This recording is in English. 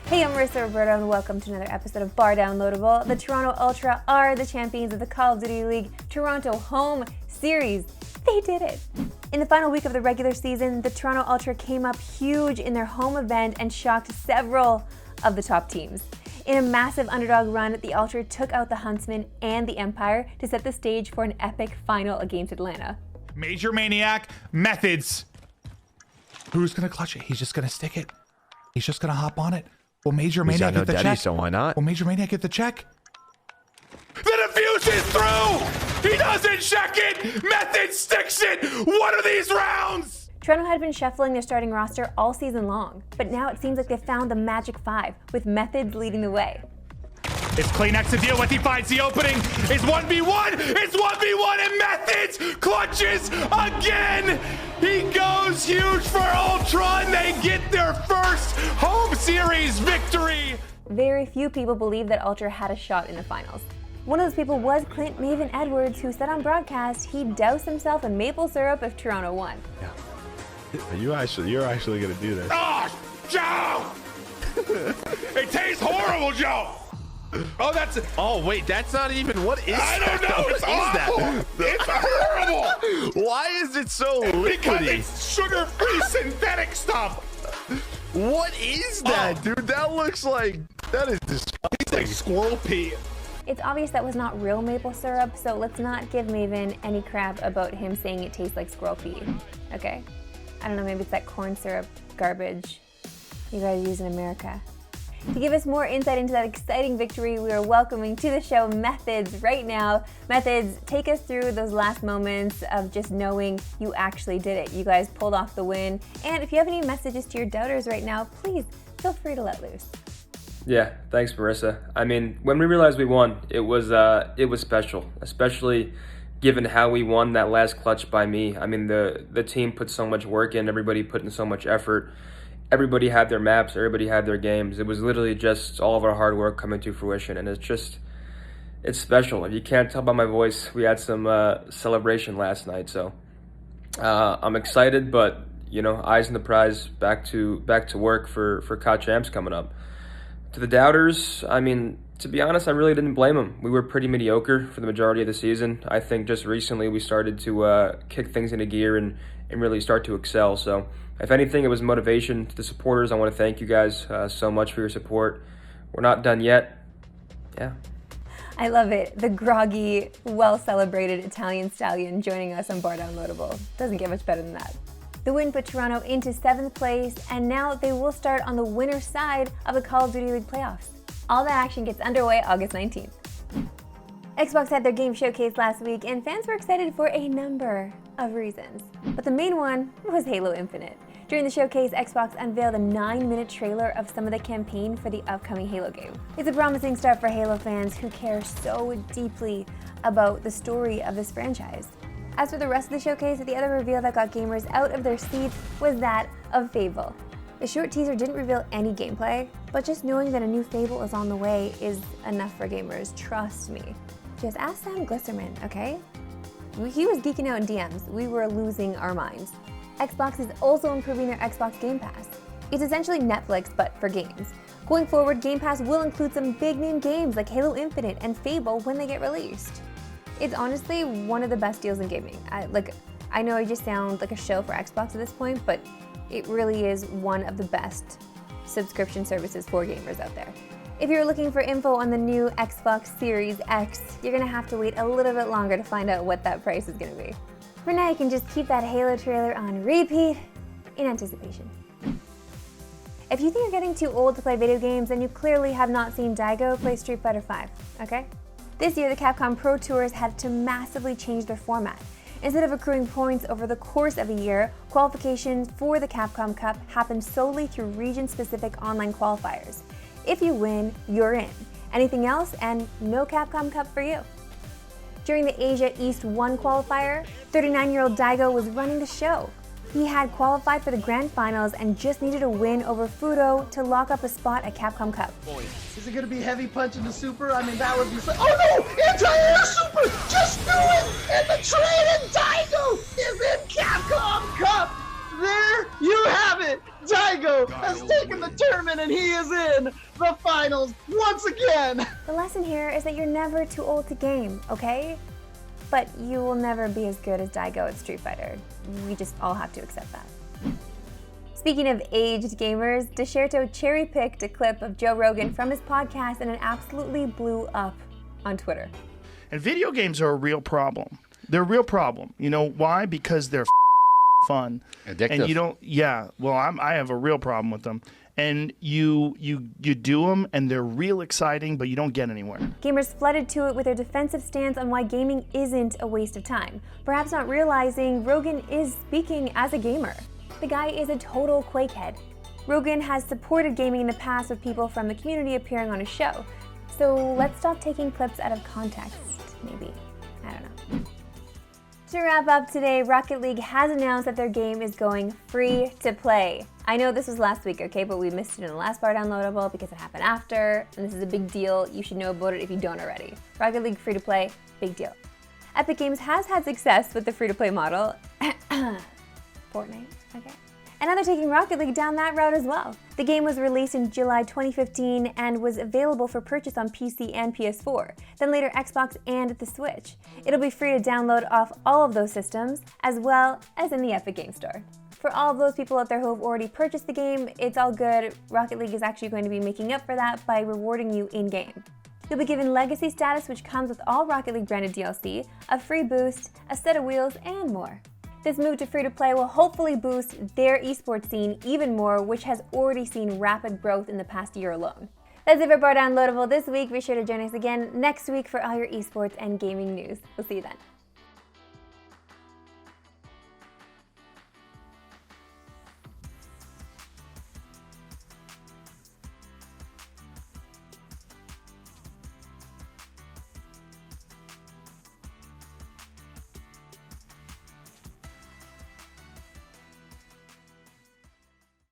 Hey, I'm Marissa Roberto and welcome to another episode of Bar Downloadable. The Toronto Ultra are the champions of the Call of Duty League Toronto Home Series. They did it! In the final week of the regular season, the Toronto Ultra came up huge in their home event and shocked several of the top teams. In a massive underdog run, the Ultra took out the Huntsmen and the Empire to set the stage for an epic final against Atlanta. Major Maniac, Methods. Who's gonna clutch it? He's just gonna stick it. He's just gonna hop on it. Will Major Maniac get the check? So why not? Will Major Maniac get the check? The defuse is through! He doesn't check it! Methods sticks it! What are these rounds? Toronto had been shuffling their starting roster all season long, but now it seems like they've found the magic five, with Methods leading the way. It's Kleenex to deal with. He finds the opening. It's 1v1. It's 1v1 and Methods clutches again. He goes huge for Ultra and they get their first home series victory. Very few people believed that Ultra had a shot in the finals. One of those people was Clint Maven Edwards, who said on broadcast he'd douse himself in maple syrup if Toronto won. Yeah. You're actually gonna do this. Oh, Joe! It tastes horrible, Joe. Oh, that's. Oh wait, that's not even. What is? I don't that? know. It's awful. It's horrible. Why is it so liquidy? Because it's sugar-free synthetic stuff. What is that, dude? That looks like that is disgusting. It's like squirrel pee. It's obvious that was not real maple syrup, so let's not give Maven any crap about him saying it tastes like squirrel pee, okay? I don't know, maybe it's that corn syrup garbage you guys use in America. To give us more insight into that exciting victory, we are welcoming to the show Methods right now. Methods, take us through those last moments of just knowing you actually did it. You guys pulled off the win. And if you have any messages to your doubters right now, please feel free to let loose. Yeah, thanks, Marissa. I mean, when we realized we won, it was special, especially given how we won that last clutch by me. I mean, the team put so much work in, everybody put in so much effort. Everybody had their maps, everybody had their games. It was literally just all of our hard work coming to fruition, and it's special. If you can't tell by my voice, we had some celebration last night, so I'm excited, but you know, eyes on the prize, back to work for COD Champs coming up. To the doubters, I mean, to be honest, I really didn't blame them. We were pretty mediocre for the majority of the season. I think just recently we started to kick things into gear and really start to excel. So if anything, it was motivation to the supporters. I want to thank you guys so much for your support. We're not done yet. Yeah. I love it. The groggy, well-celebrated Italian stallion joining us on Bar Downloadable. Doesn't get much better than that. The win put Toronto into 7th place, and now they will start on the winner's side of the Call of Duty League playoffs. All that action gets underway August 19th. Xbox had their game showcase last week, and fans were excited for a number of reasons. But the main one was Halo Infinite. During the showcase, Xbox unveiled a 9-minute trailer of some of the campaign for the upcoming Halo game. It's a promising start for Halo fans who care so deeply about the story of this franchise. As for the rest of the showcase, the other reveal that got gamers out of their seats was that of Fable. The short teaser didn't reveal any gameplay, but just knowing that a new Fable is on the way is enough for gamers, trust me. Just ask Sam Glisserman, okay? He was geeking out in DMs. We were losing our minds. Xbox is also improving their Xbox Game Pass. It's essentially Netflix, but for games. Going forward, Game Pass will include some big-name games like Halo Infinite and Fable when they get released. It's honestly one of the best deals in gaming. I know I just sound like a show for Xbox at this point, but it really is one of the best subscription services for gamers out there. If you're looking for info on the new Xbox Series X, you're gonna have to wait a little bit longer to find out what that price is gonna be. For now, you can just keep that Halo trailer on repeat in anticipation. If you think you're getting too old to play video games, then you clearly have not seen Daigo play Street Fighter V, okay? This year, the Capcom Pro Tours had to massively change their format. Instead of accruing points over the course of a year, qualifications for the Capcom Cup happen solely through region-specific online qualifiers. If you win, you're in. Anything else, and no Capcom Cup for you. During the Asia East 1 qualifier, 39-year-old Daigo was running the show. He had qualified for the grand finals and just needed a win over Fudo to lock up a spot at Capcom Cup. Is it gonna be heavy punch in the super? I mean, that would be so. Oh no! Anti-air super! Just do it! And the train and Daigo is in Capcom Cup! there you have it. Daigo has taken the tournament and he is in the finals once again. The lesson here is that you're never too old to game, okay? But you will never be as good as Daigo at Street Fighter. We just all have to accept that. Speaking of aged gamers, Desherto cherry-picked a clip of Joe Rogan from his podcast and it absolutely blew up on Twitter. And video games are a real problem. They're a real problem. You know why? Because they're fun. Addictive. And you don't, I have a real problem with them. And you do them and they're real exciting, but you don't get anywhere. Gamers flooded to it with their defensive stance on why gaming isn't a waste of time, perhaps not realizing Rogan is speaking as a gamer. The guy is a total Quakehead. Rogan has supported gaming in the past with people from the community appearing on his show. So let's stop taking clips out of context, maybe. I don't know. To wrap up today, Rocket League has announced that their game is going free to play. I know this was last week, okay, but we missed it in the last bar downloadable because it happened after, and this is a big deal. You should know about it if you don't already. Rocket League free to play, big deal. Epic Games has had success with the free to play model. Fortnite, okay. And now they're taking Rocket League down that route as well. The game was released in July 2015 and was available for purchase on PC and PS4, then later Xbox and the Switch. It'll be free to download off all of those systems, as well as in the Epic Games Store. For all of those people out there who have already purchased the game, it's all good. Rocket League is actually going to be making up for that by rewarding you in-game. You'll be given Legacy status, which comes with all Rocket League branded DLC, a free boost, a set of wheels, and more. This move to free-to-play will hopefully boost their esports scene even more, which has already seen rapid growth in the past year alone. That's it for Bar Downloadable this week. Be sure to join us again next week for all your esports and gaming news. We'll see you then.